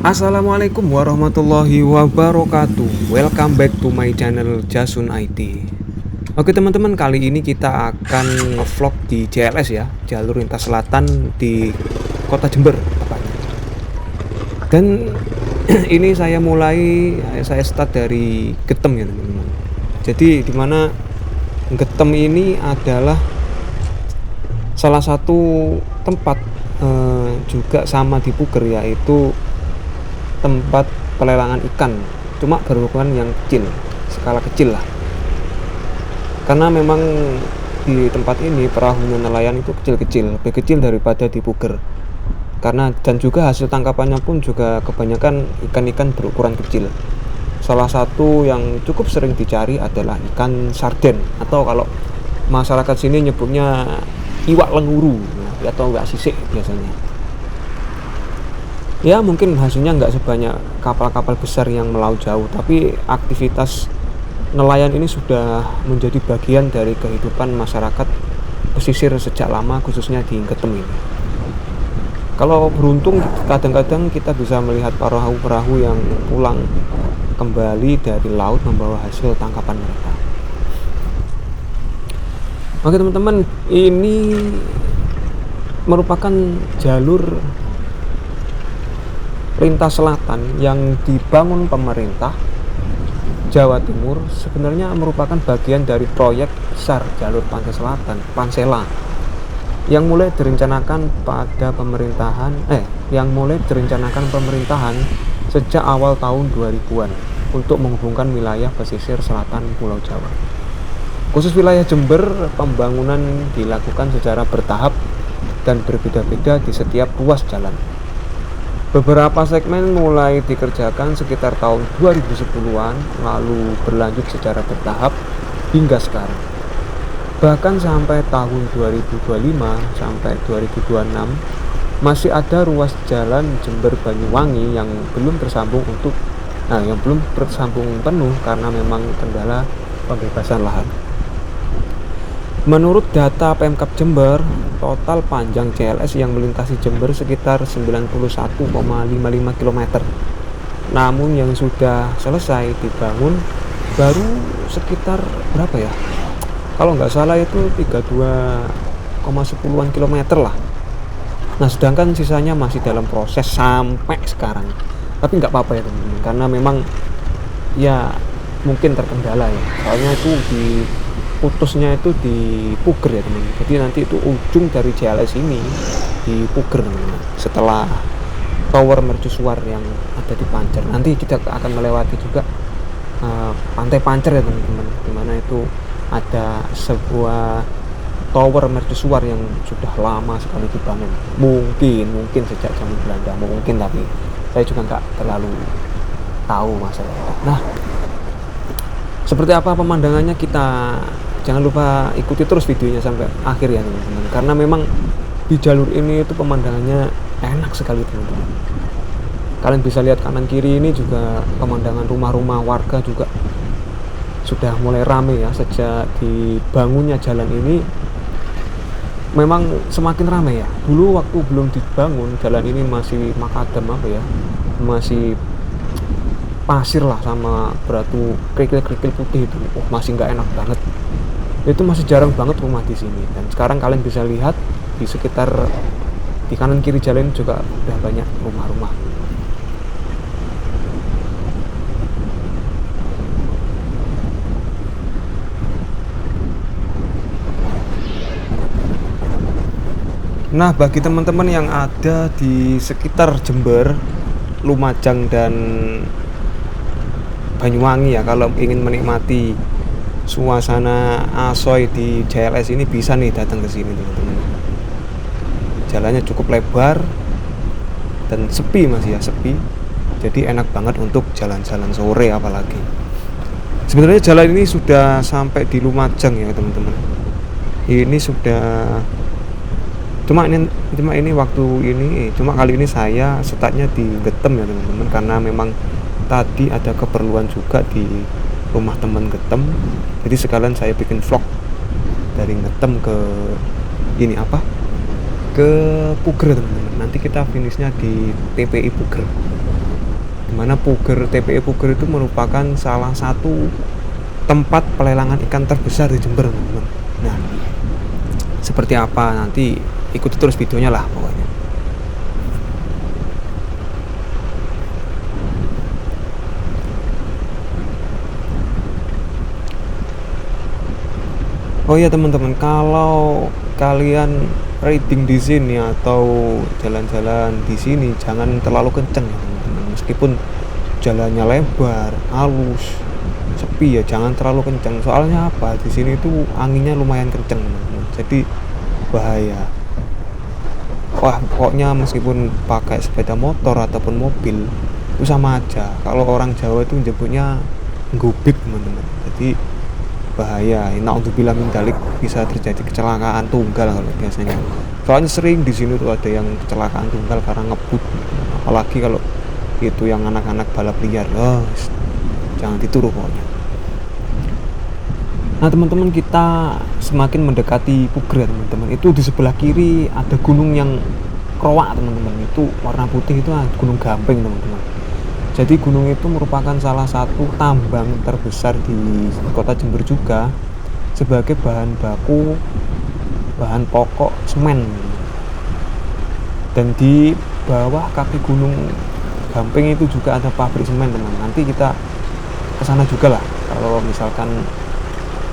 Assalamualaikum warahmatullahi wabarakatuh. Welcome back to my channel Jasun IT. Oke teman-teman, kali ini kita akan ngevlog di JLS ya, jalur lintas selatan di Kota Jember tepatnya. Dan ini saya start dari Getem ya teman-teman. Jadi dimana Getem ini adalah salah satu tempat juga sama di Puger, yaitu tempat pelelangan ikan, cuma berukuran yang kecil, skala kecil lah. Karena memang di tempat ini perahu nelayan itu kecil-kecil, lebih kecil daripada di Puger. Dan juga hasil tangkapannya pun juga kebanyakan ikan-ikan berukuran kecil. Salah satu yang cukup sering dicari adalah ikan sarden, atau kalau masyarakat sini nyebutnya iwak lenguru atau iwak sisik biasanya. Ya mungkin hasilnya nggak sebanyak kapal-kapal besar yang melaut jauh, tapi aktivitas nelayan ini sudah menjadi bagian dari kehidupan masyarakat pesisir sejak lama, khususnya di Getem ini. Kalau beruntung, kadang-kadang kita bisa melihat perahu-perahu yang pulang kembali dari laut membawa hasil tangkapan mereka. Oke teman-teman, ini merupakan jalur lintas selatan yang dibangun pemerintah Jawa Timur. Sebenarnya merupakan bagian dari proyek besar jalur pantai selatan, Pansela, yang mulai direncanakan pemerintahan sejak awal tahun 2000-an untuk menghubungkan wilayah pesisir selatan Pulau Jawa. Khusus wilayah Jember, pembangunan dilakukan secara bertahap dan berbeda-beda di setiap ruas jalan. Beberapa segmen mulai dikerjakan sekitar tahun 2010-an, lalu berlanjut secara bertahap hingga sekarang. Bahkan sampai tahun 2025 sampai 2026 masih ada ruas jalan Jember Banyuwangi yang belum tersambung penuh karena memang kendala pembebasan lahan. Menurut data Pemkab Jember, total panjang JLS yang melintasi Jember sekitar 91,55 km. Namun yang sudah selesai dibangun baru sekitar berapa ya? Kalau nggak salah itu 32,10 km lah. Nah, sedangkan sisanya masih dalam proses sampai sekarang. Tapi nggak apa-apa ya teman-teman, karena memang ya mungkin terkendala ya. Soalnya itu putusnya itu di Puger ya teman. Jadi nanti itu ujung dari JLS ini di Puger teman. Setelah Tower Mercusuar yang ada di Pancer, nanti kita akan melewati juga Pantai Pancer ya teman-teman, dimana itu ada sebuah Tower Mercusuar yang sudah lama sekali dibangun. Mungkin sejak zaman Belanda mungkin, tapi saya juga nggak terlalu tahu masalah itu. Nah, seperti apa pemandangannya, kita jangan lupa ikuti terus videonya sampai akhir ya teman-teman, karena memang di jalur ini itu pemandangannya enak sekali teman-teman. Kalian bisa lihat kanan kiri ini juga pemandangan rumah-rumah warga juga sudah mulai ramai ya. Sejak dibangunnya jalan ini memang semakin ramai ya. Dulu waktu belum dibangun jalan ini masih makadam masih pasir lah sama batu kerikil-kerikil putih itu. Masih nggak enak banget. Itu masih jarang banget rumah di sini. Dan sekarang kalian bisa lihat di sekitar di kanan kiri jalan juga udah banyak rumah-rumah. Nah, bagi teman-teman yang ada di sekitar Jember, Lumajang dan Banyuwangi ya, kalau ingin menikmati suasana asoy di JLS ini, bisa nih datang ke sini teman-teman. Jalannya cukup lebar dan sepi sepi. Jadi enak banget untuk jalan-jalan sore apalagi. Sebenarnya jalan ini sudah sampai di Lumajang ya teman-teman. Ini sudah cuma kali ini saya startnya di Getem ya teman-teman, karena memang tadi ada keperluan juga di rumah teman Getem, jadi sekalian saya bikin vlog dari Getem ke Puger teman-teman. Nanti kita finishnya di TPI Puger. dimana Puger, TPE Puger itu merupakan salah satu tempat pelelangan ikan terbesar di Jember, teman-teman. Nah, seperti apa nanti ikuti terus videonya lah pokoknya. Oh iya teman-teman, kalau kalian riding di sini atau jalan-jalan di sini jangan terlalu kenceng ya teman-teman. Meskipun jalannya lebar, halus, sepi ya jangan terlalu kenceng. Soalnya apa? Di sini tuh anginnya lumayan kenceng teman-teman. Jadi bahaya. Wah, pokoknya meskipun pakai sepeda motor ataupun mobil itu sama aja. Kalau orang Jawa itu nyebutnya ngubik teman-teman. Jadi bahaya. Naudzubillah min dzalik, bisa terjadi kecelakaan tunggal kalau biasanya. Soalnya sering di sini tuh ada yang kecelakaan tunggal karena ngebut. Apalagi kalau itu yang anak-anak balap liar. Oh, jangan ditiru pokoknya. Nah teman-teman, kita semakin mendekati Puger ya teman-teman. Itu di sebelah kiri ada gunung yang kerowak teman-teman. Itu warna putih, itu Gunung Gamping teman-teman. Jadi gunung itu merupakan salah satu tambang terbesar di kota Jember juga sebagai bahan baku, bahan pokok semen. Dan di bawah kaki Gunung Gamping itu juga ada pabrik semen teman. Nanti kita ke sana juga lah kalau misalkan,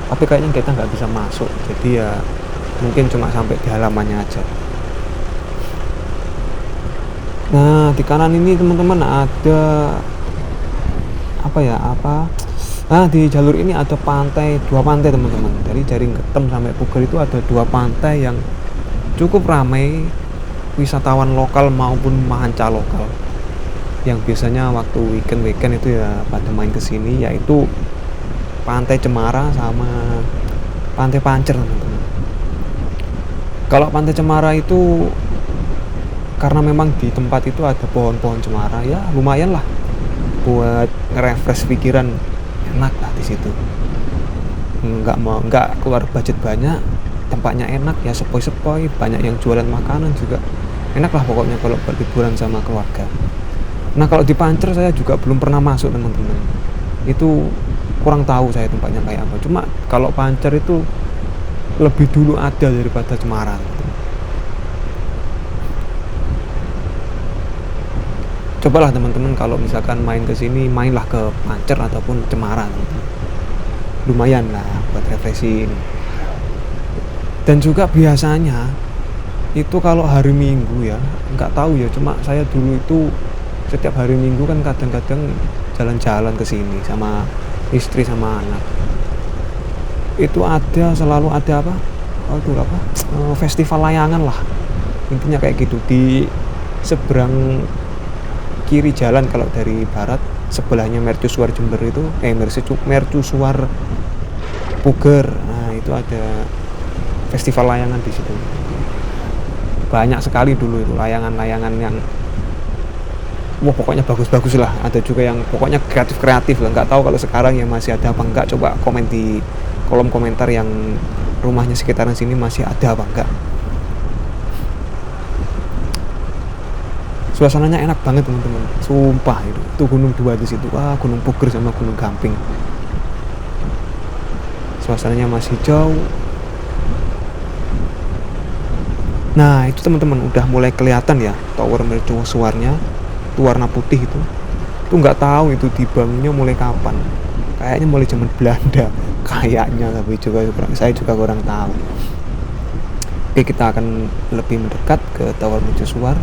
tapi kayaknya kita nggak bisa masuk, jadi ya mungkin cuma sampai di halamannya aja. Nah di kanan ini teman-teman ada di jalur ini ada dua pantai teman-teman. Dari Jaringketem sampai Puger itu ada dua pantai yang cukup ramai wisatawan lokal maupun manca lokal yang biasanya waktu weekend itu ya pada main ke sini, yaitu Pantai Cemara sama Pantai Pancer teman-teman. Kalau Pantai Cemara itu karena memang di tempat itu ada pohon-pohon cemara, ya lumayan lah buat nge-refresh pikiran, enak lah di situ. Nggak keluar budget banyak, tempatnya enak ya, sepoi-sepoi, banyak yang jualan makanan juga enak lah pokoknya kalau buat liburan sama keluarga. Nah kalau di Pancer saya juga belum pernah masuk teman-teman, itu kurang tahu saya tempatnya kayak apa. Cuma kalau Pancer itu lebih dulu ada daripada Cemara. Cobalah teman-teman kalau misalkan main ke sini, mainlah ke Pancer ataupun Cemara teman-teman. Lumayan lah buat refreshing. Dan juga biasanya itu kalau hari Minggu ya, nggak tahu ya, cuma saya dulu itu setiap hari Minggu kan kadang-kadang jalan-jalan ke sini sama istri sama anak. Itu selalu ada festival layangan lah, intinya kayak gitu. Di seberang kiri jalan kalau dari barat, sebelahnya Mercusuar Jember itu Mercusuar Puger. Nah itu ada festival layangan di situ. Banyak sekali dulu itu layangan-layangan yang pokoknya bagus-bagus lah. Ada juga yang pokoknya kreatif lah. Nggak tahu kalau sekarang ya masih ada apa enggak. Coba komen di kolom komentar yang rumahnya sekitaran sini masih ada apa enggak. Suasananya enak banget teman-teman, sumpah. Itu gunung dua di situ, Gunung Puger sama Gunung Gamping. Suasananya masih jauh. Nah itu teman-teman udah mulai kelihatan ya tower mercusuarnya, itu warna putih itu nggak tahu itu dibangunnya mulai kapan. Kayaknya mulai zaman Belanda kayaknya, tapi saya juga kurang tahu. Oke, kita akan lebih mendekat ke tower mercusuar.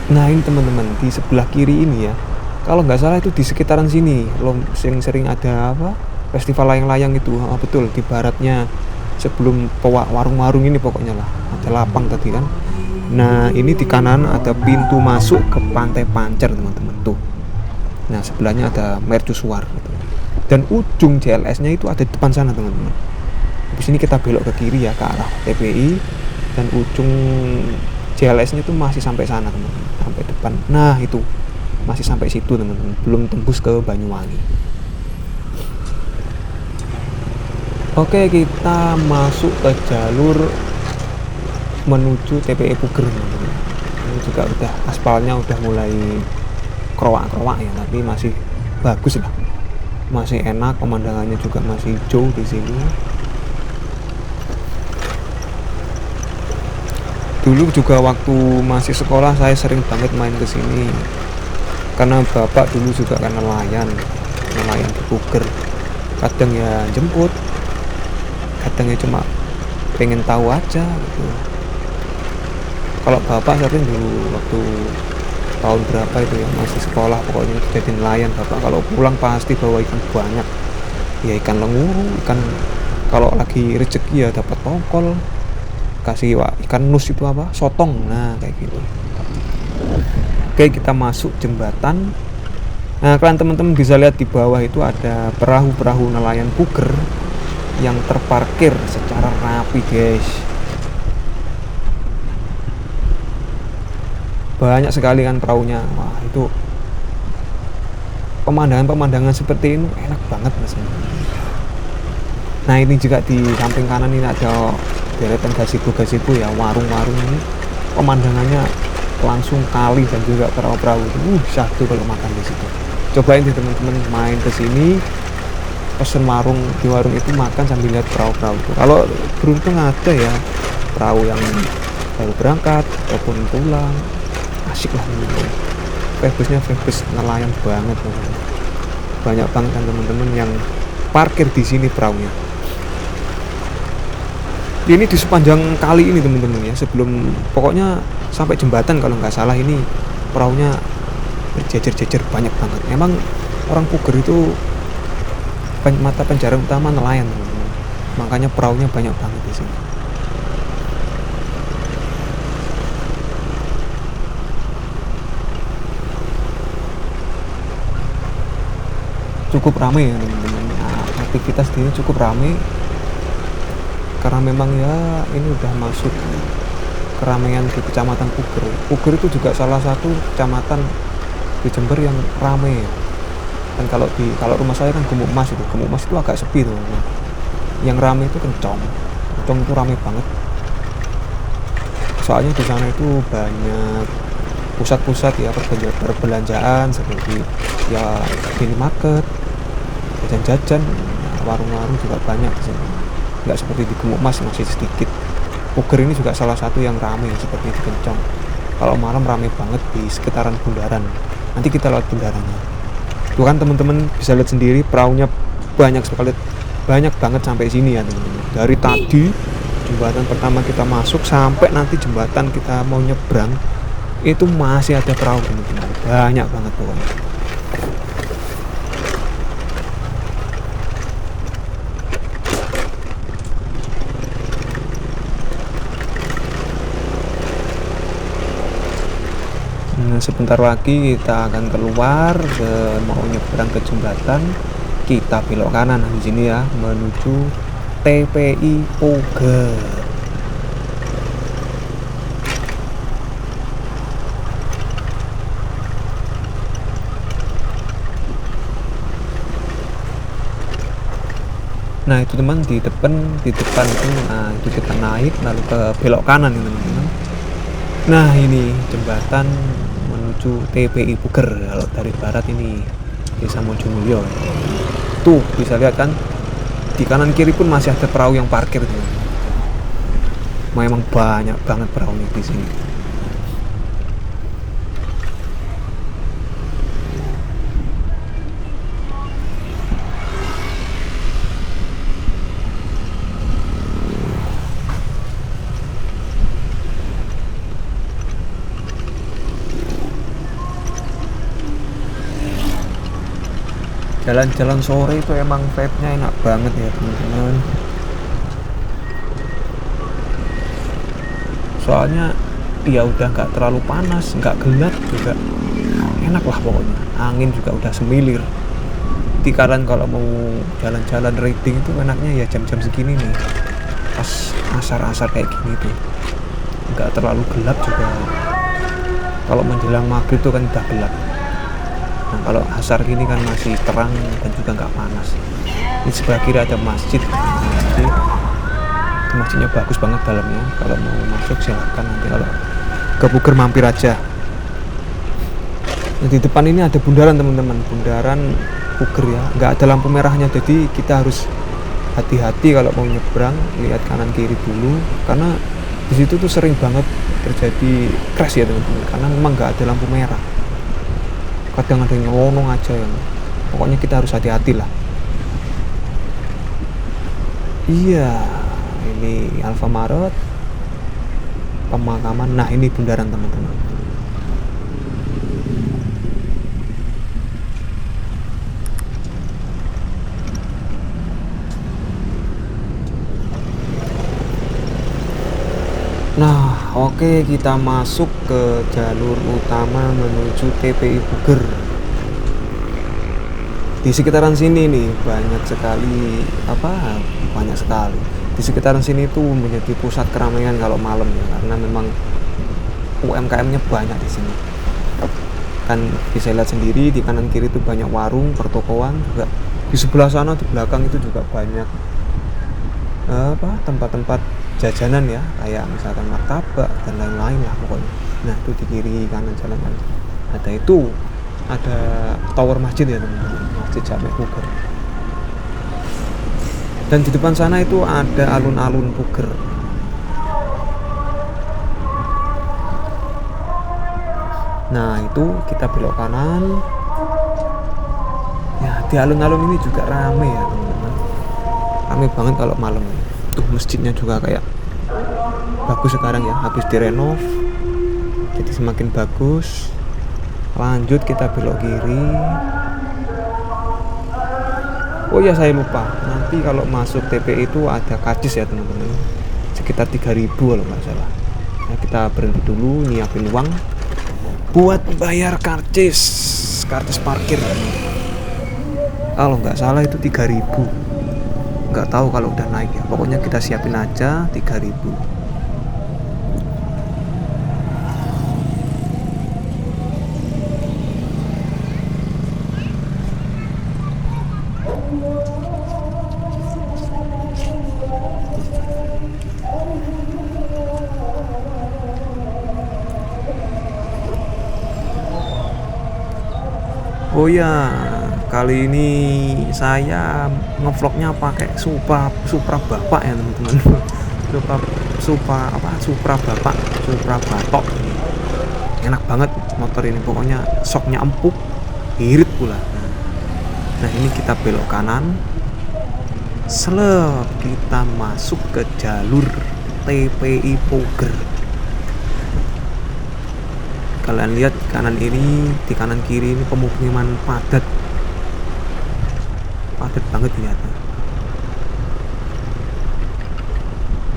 Nah ini teman-teman, di sebelah kiri ini ya, kalau nggak salah itu di sekitaran sini sering-sering ada festival layang-layang itu. Betul, di baratnya sebelum warung-warung ini pokoknya lah, ada lapang tadi kan. Nah ini di kanan ada pintu masuk ke Pantai Pancer teman-teman tuh. Nah sebelahnya ada Mercusuar gitu. Dan ujung JLS nya itu ada di depan sana teman-teman. Habis ini kita belok ke kiri ya, ke arah TPI, dan ujung JLS nya itu masih sampai sana teman-teman, sampai depan. Nah itu masih sampai situ teman-teman, belum tembus ke Banyuwangi. Oke, kita masuk ke jalur menuju TPE Puger teman-teman. Ini juga udah aspalnya udah mulai kerowak-kerowak ya, tapi masih bagus lah, masih enak, pemandangannya juga masih hijau di sini. Dulu juga waktu masih sekolah saya sering banget main ke sini karena bapak dulu juga kan nelayan di Puger. Kadang ya jemput, kadang ya cuma pengen tahu aja gitu. Kalau bapak sering dulu waktu tahun berapa itu ya, masih sekolah pokoknya jadi nelayan bapak, kalau pulang pasti bawa ikan banyak ya, ikan lenguru, ikan kalau lagi rezeki ya dapat tongkol, kasih ikan nus itu apa, sotong, nah kayak gitu. Oke, kita masuk jembatan. Nah, kalian teman-teman bisa lihat di bawah itu ada perahu-perahu nelayan Puger yang terparkir secara rapi guys. Banyak sekali kan perahunya. Wah, itu pemandangan seperti ini enak banget mas. Nah, ini juga di samping kanan ini ada deretan gazebo ya, warung-warung ini. Pemandangannya langsung kali dan juga perahu-perahu itu satu kalau makan di situ. Cobain deh teman-teman main ke sini, pesen di warung itu makan sambil lihat perahu-perahu itu. Kalau beruntung ada ya perahu yang baru berangkat ataupun pulang, asik lah teman-teman. Vibesnya vibes nelayan banget teman-teman. Banyak banget kan teman-teman yang parkir di sini perahunya. Ini di sepanjang kali ini teman-teman ya, sebelum pokoknya sampai jembatan kalau nggak salah, ini perahunya berjejer-jejer banyak banget. Emang orang Puger itu mata pencarian utama nelayan teman-teman, makanya perahunya banyak banget di sini. Cukup ramai ya teman-teman. Nah, aktivitas di sini cukup ramai karena memang ya ini udah masuk keramaian di kecamatan Puger. Puger itu juga salah satu kecamatan di Jember yang ramai ya. Dan kalau rumah saya kan Gemuk Mas itu agak sepi tuh. Yang ramai itu Kencong itu ramai banget. Soalnya di sana itu banyak pusat-pusat ya perbelanjaan seperti ya minimarket, jajan-jajan, warung-warung juga banyak di sini. Nggak seperti di Gemuk Mas masih sedikit. Puger ini juga salah satu yang ramai seperti di Kencong. Kalau malam ramai banget di sekitaran bundaran. Nanti kita lewat bundarannya. Tuh kan teman-teman bisa lihat sendiri perahunya banyak banget sampai sini ya teman-teman. Dari tadi jembatan pertama kita masuk sampai nanti jembatan kita mau nyebrang itu masih ada perahu teman-teman. Banyak banget pokoknya. Nah, sebentar lagi kita akan keluar mau nyebrang ke jembatan, kita belok kanan di sini ya menuju TPI Puger. Nah itu teman di depan itu, nah itu kita naik lalu ke belok kanan ini teman-teman. Nah ini jembatan menuju TPI Puger. Kalau dari barat ini Desa Mojomulyo. Tuh bisa lihat kan di kanan kiri pun masih ada perahu yang parkir teman. Memang banyak banget perahu di sini. Jalan-jalan sore itu emang vibe-nya enak banget ya teman-teman. Soalnya ya udah nggak terlalu panas, nggak gelap juga, enak lah pokoknya. Angin juga udah semilir. Di kalian kalau mau jalan-jalan riding itu enaknya ya jam-jam segini nih, pas asar-asar kayak gini tuh, nggak terlalu gelap juga. Kalau menjelang maghrib tuh kan udah gelap. Nah kalau asar gini kan masih terang dan juga nggak panas. Di sebelah kiri ada masjid. masjidnya bagus banget dalamnya. Kalau mau masuk silahkan, nanti kalau ke Puger mampir aja. Nah, di depan ini ada bundaran teman-teman, bundaran Puger ya, nggak ada lampu merahnya, jadi kita harus hati-hati kalau mau nyebrang, lihat kanan kiri dulu, karena di situ tuh sering banget terjadi crash ya teman-teman, karena memang nggak ada lampu merah, kadang ada yang nyelonong aja ya. Pokoknya kita harus hati-hati lah. Iya, ini Alfamaret pemakaman. Nah, ini bundaran teman-teman. Nah, oke, kita masuk ke jalur utama menuju TPI Puger. Di sekitaran sini nih banyak sekali di sekitaran sini tuh menjadi pusat keramaian kalau malam ya, karena memang UMKM-nya banyak di sini. Kan bisa lihat sendiri di kanan kiri itu banyak warung, pertokoan, juga di sebelah sana di belakang itu juga banyak tempat-tempat jajanan ya, kayak misalkan martabak dan lain-lain lah pokoknya. Nah, itu di kiri kanan jalan ada tower masjid ya teman-teman, Masjid Jami Puger. Dan di depan sana itu ada alun-alun Puger. Nah, itu kita belok kanan. Ya, di alun-alun ini juga rame ya teman-teman, rame banget kalau malam. Tuh masjidnya juga kayak bagus sekarang ya, habis direnov jadi semakin bagus. Lanjut kita belok kiri. Oh ya, saya lupa, nanti kalau masuk TPI itu ada karcis ya teman-teman, sekitar 3.000 kalau nggak salah. Nah, kita berhenti dulu nyiapin uang buat bayar karcis parkir. Kalau nggak salah itu 3.000, nggak tahu kalau udah naik ya, pokoknya kita siapin aja 3.000. Oh ya, kali ini saya ngevlognya pakai Supra Bapak ya teman-teman. Supra Batok ini. Enak banget motor ini, pokoknya shocknya empuk, irit pula. Nah, ini kita belok kanan. Kita masuk ke jalur TPI Puger. Kalian lihat kanan ini, di kanan kiri ini pemukiman padat banget ternyata.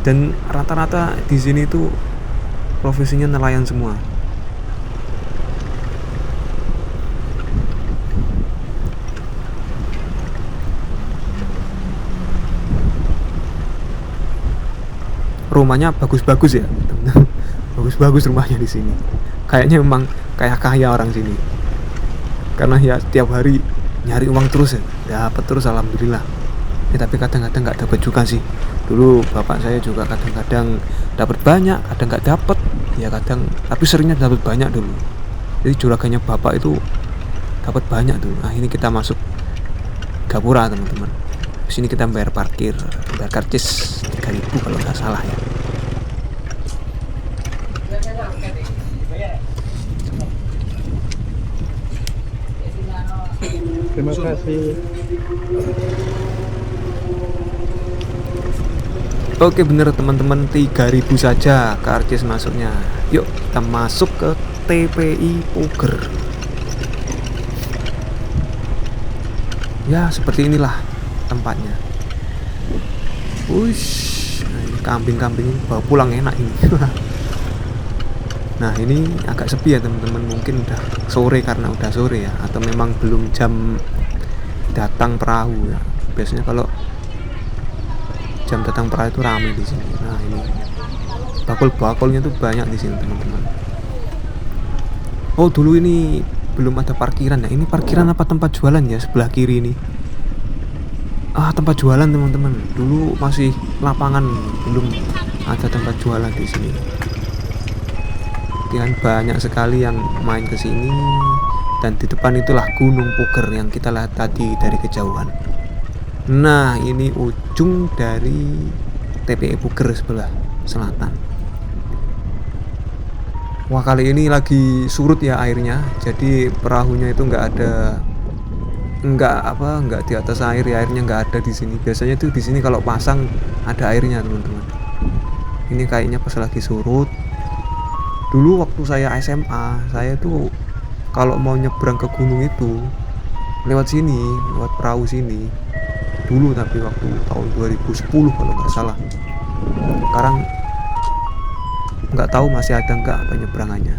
Dan rata-rata di sini tuh profesinya nelayan semua. Rumahnya bagus-bagus ya, bagus-bagus rumahnya di sini. Kayaknya memang kayak kaya orang sini, karena ya setiap hari nyari uang terus ya, dapat terus alhamdulillah ya. Tapi kadang-kadang nggak dapat juga sih. Dulu bapak saya juga kadang-kadang dapat banyak, kadang nggak dapat ya, tapi seringnya dapat banyak dulu. Jadi juragannya bapak itu dapat banyak dulu. Nah, ini kita masuk Gapura teman-teman. Di sini kita bayar parkir, bayar karcis 3.000 kalau nggak salah ya. Terima kasih. Oke, bener teman-teman, 3.000 saja karcis masuknya. Yuk kita masuk ke TPI Puger. Ya, seperti inilah tempatnya. Wush, nah ini kambing-kambing bawa pulang enak ini. Nah, ini agak sepi ya teman-teman, mungkin udah sore karena udah sore ya, atau memang belum jam datang perahu ya. Biasanya kalau jam datang perahu itu ramai di sini. Nah, ini bakul-bakulnya tuh banyak di sini teman-teman. Oh, dulu ini belum ada parkiran ya. Ini parkiran apa tempat jualan ya sebelah kiri ini? Tempat jualan teman-teman. Dulu masih lapangan, belum ada tempat jualan di sini. Dan banyak sekali yang main ke sini, dan di depan itulah Gunung Puger yang kita lihat tadi dari kejauhan. Nah, ini ujung dari TPE Puger sebelah selatan. Wah, kali ini lagi surut ya airnya, jadi perahunya itu nggak di atas air ya, airnya nggak ada di sini. Biasanya tuh di sini kalau pasang ada airnya teman-teman. Ini kayaknya pas lagi surut. Dulu waktu saya SMA, saya tuh kalau mau nyebrang ke gunung itu lewat sini, lewat perahu sini. Dulu tapi waktu tahun 2010 kalau nggak salah. Sekarang nggak tahu masih ada nggak penyeberangannya.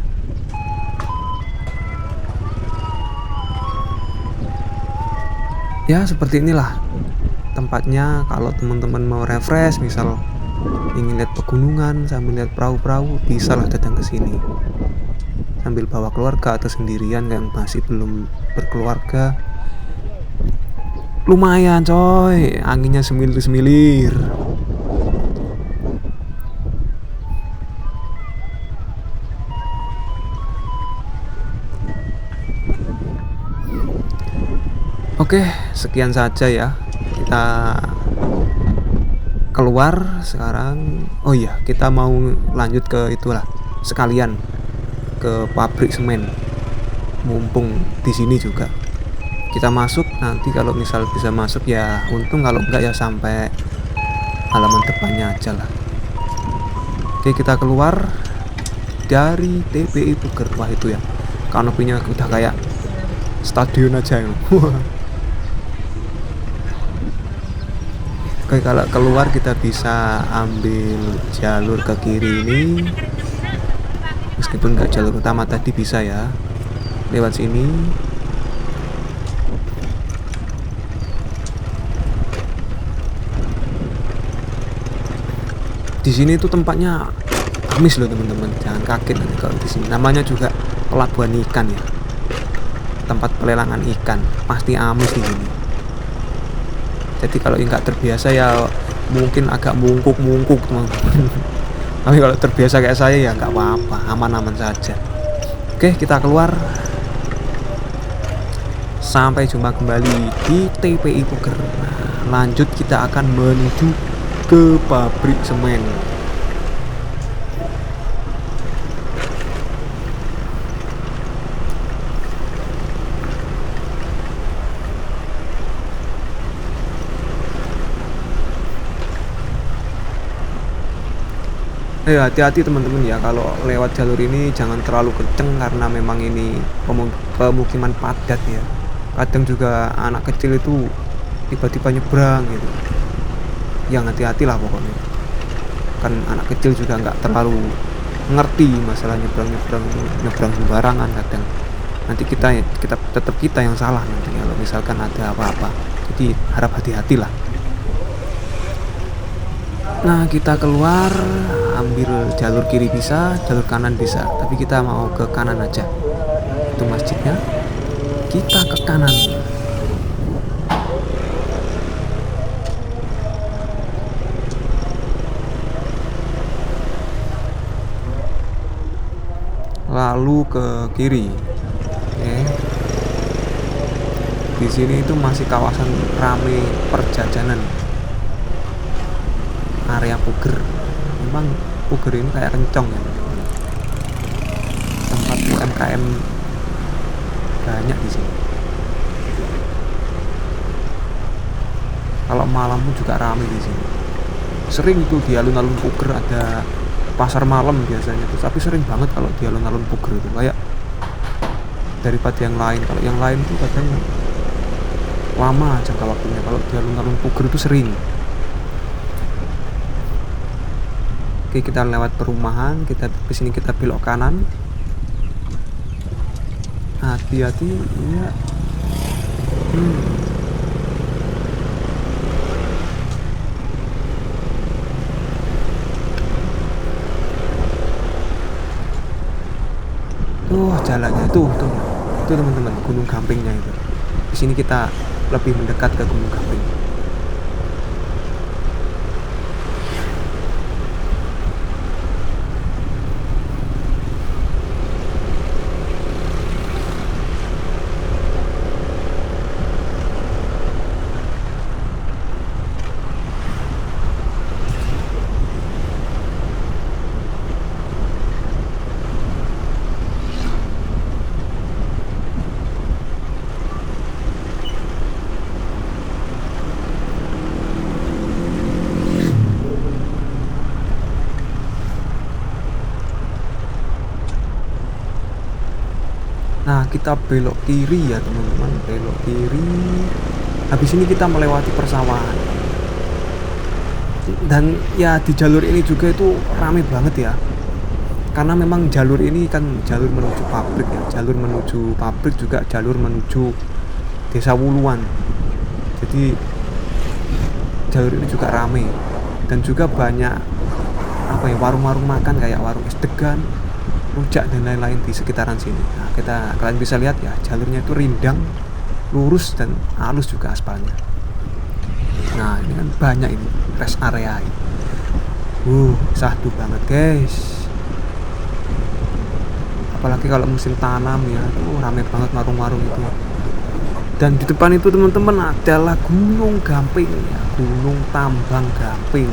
Ya seperti inilah tempatnya kalau teman-teman mau refresh, misal ingin lihat pegunungan sambil lihat perahu-perahu, bisa lah datang ke sini sambil bawa keluarga atau sendirian yang masih belum berkeluarga. Lumayan coy, anginnya semilir-semilir. Oke, sekian saja ya. Kita keluar sekarang. Oh iya, kita mau lanjut ke itulah sekalian ke pabrik semen. Mumpung di sini juga. Kita masuk, nanti kalau misal bisa masuk ya untung, kalau enggak ya sampai halaman depannya aja lah. Oke, kita keluar dari TPI Puger. Wah itu ya, kanopinya udah kayak stadion aja ya. Oke, kalau keluar kita bisa ambil jalur ke kiri ini, meskipun nggak jalur utama tadi bisa ya, lewat sini. Di sini tuh tempatnya amis loh teman-teman, jangan kaget nanti kalau di sini. Namanya juga pelabuhan ikan ya, tempat pelelangan ikan, pasti amis di sini. Jadi kalau nggak terbiasa ya mungkin agak mungkuk teman-teman. Tapi kalau terbiasa kayak saya ya nggak apa-apa, aman-aman saja. Oke, kita keluar. Sampai jumpa kembali di TPI Puger. Nah, lanjut kita akan menuju ke pabrik semen. Hati-hati teman-teman ya, kalau lewat jalur ini jangan terlalu kenceng karena memang ini pemukiman padat ya. Kadang juga anak kecil itu tiba-tiba nyebrang gitu. Yang hati-hatilah pokoknya. Kan anak kecil juga nggak terlalu ngerti masalah nyebrang sembarangan kadang. Nanti kita tetap kita yang salah nanti kalau misalkan ada apa-apa. Jadi harap hati-hatilah. Nah, kita keluar, ambil jalur kiri bisa, jalur kanan bisa, tapi kita mau ke kanan aja. Itu masjidnya. Kita ke kanan. Lalu ke kiri. Oke. Di sini itu masih kawasan rame perjajanan. Area Puger, memang Puger ini kayak kencong ya, tempat UMKM banyak di sini. Kalau malam pun juga ramai di sini. Sering tuh di alun-alun Puger ada pasar malam biasanya tuh, tapi sering banget kalau di alun-alun Puger itu kayak daripada yang lain. Kalau yang lain tuh kadang lama jangka waktunya, kalau di alun-alun Puger itu sering. Oke, kita lewat perumahan, kita ke sini kita belok kanan. Hati-hati ya. Tuh jalannya tuh teman-teman, Gunung Gampingnya itu. Di sini kita lebih mendekat ke Gunung Gamping. Nah, kita belok kiri ya teman-teman, belok kiri. Habis ini kita melewati persawahan. Dan ya di jalur ini juga itu rame banget ya. Karena memang jalur ini kan jalur menuju pabrik ya, jalur menuju pabrik juga jalur menuju Desa Wuluan. Jadi jalur ini juga rame dan juga banyak apa ya, warung-warung makan kayak warung es degan, rujak dan lain-lain di sekitaran sini. Nah, kalian bisa lihat ya, jalurnya itu rindang, lurus dan halus juga aspalnya. Nah, ini kan banyak ini rest area ini. Sahdu banget guys. Apalagi kalau musim tanam ya, rame banget warung-warung itu. Dan di depan itu teman-teman adalah Gunung Gamping ya, Gunung Tambang Gamping.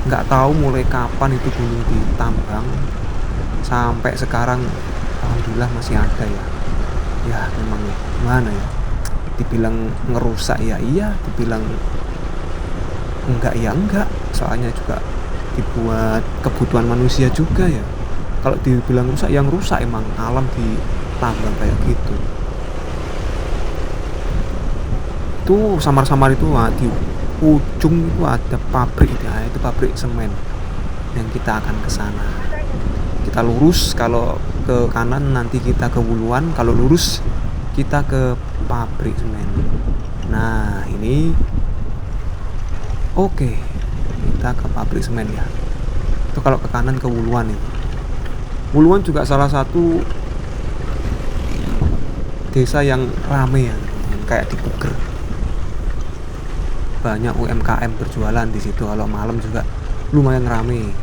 Nggak tahu mulai kapan itu gunung ditambang, sampai sekarang alhamdulillah masih ada ya. Ya memang mana ya, dibilang ngerusak ya iya, dibilang enggak ya enggak, soalnya juga dibuat kebutuhan manusia juga ya. Kalau dibilang rusak, yang rusak emang alam di tambang kayak gitu. Itu samar-samar itu di ujung itu ada pabrik ya, itu pabrik semen yang kita akan ke sana. Kita lurus, kalau ke kanan nanti kita ke Wuluan, kalau lurus kita ke pabrik semen. Nah ini oke, kita ke pabrik semen ya. Itu kalau ke kanan ke Wuluan itu. Wuluan juga salah satu desa yang rame ya, kayak di Puger. Banyak UMKM berjualan di situ. Kalau malam juga lumayan rame.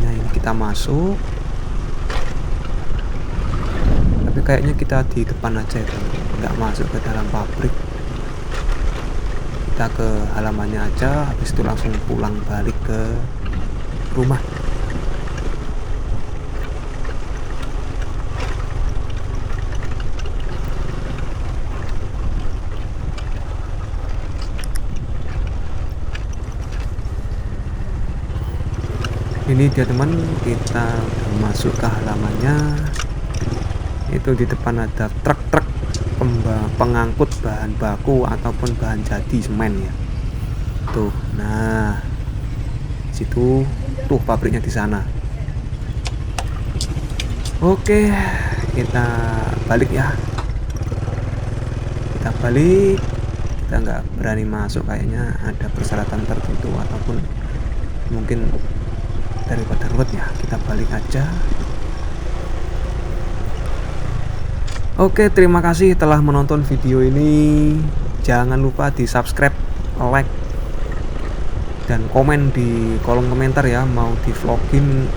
Nah ini kita masuk, tapi kayaknya kita di depan aja ya, nggak masuk ke dalam pabrik. Kita ke halamannya aja, habis itu langsung pulang balik ke rumah. Ini dia teman, kita masuk ke halamannya. Itu di depan ada truk-truk pengangkut bahan baku ataupun bahan jadi semen ya. Tuh, nah situ tuh pabriknya di sana. Oke, kita balik ya. Kita balik. Kita nggak berani masuk, kayaknya ada persyaratan tertentu ataupun mungkin daripada ruwet ya, kita balik aja. Oke, terima kasih telah menonton video ini. Jangan lupa di subscribe, like, dan komen di kolom komentar ya, mau di vlogin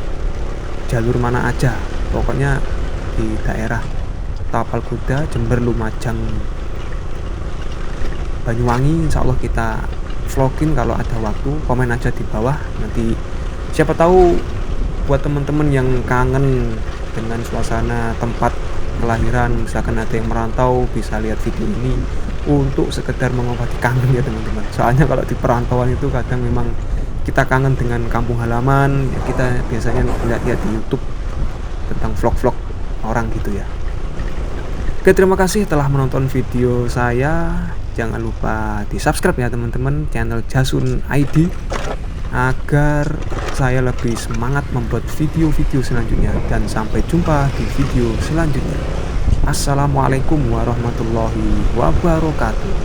jalur mana aja. Pokoknya di daerah Tapal Kuda, Jember, Lumajang, Banyuwangi, insya Allah kita vlogin kalau ada waktu. Komen aja di bawah, nanti siapa tahu buat teman-teman yang kangen dengan suasana tempat kelahiran, misalkan ada yang merantau, bisa lihat video ini untuk sekedar mengobati kangen ya teman-teman. Soalnya kalau di perantauan itu kadang memang kita kangen dengan kampung halaman ya, kita biasanya lihat-lihat di YouTube tentang vlog-vlog orang gitu ya. Oke, terima kasih telah menonton video saya. Jangan lupa di subscribe ya teman-teman channel Jasun ID, agar saya lebih semangat membuat video-video selanjutnya. Dan sampai jumpa di video selanjutnya. Assalamualaikum warahmatullahi wabarakatuh.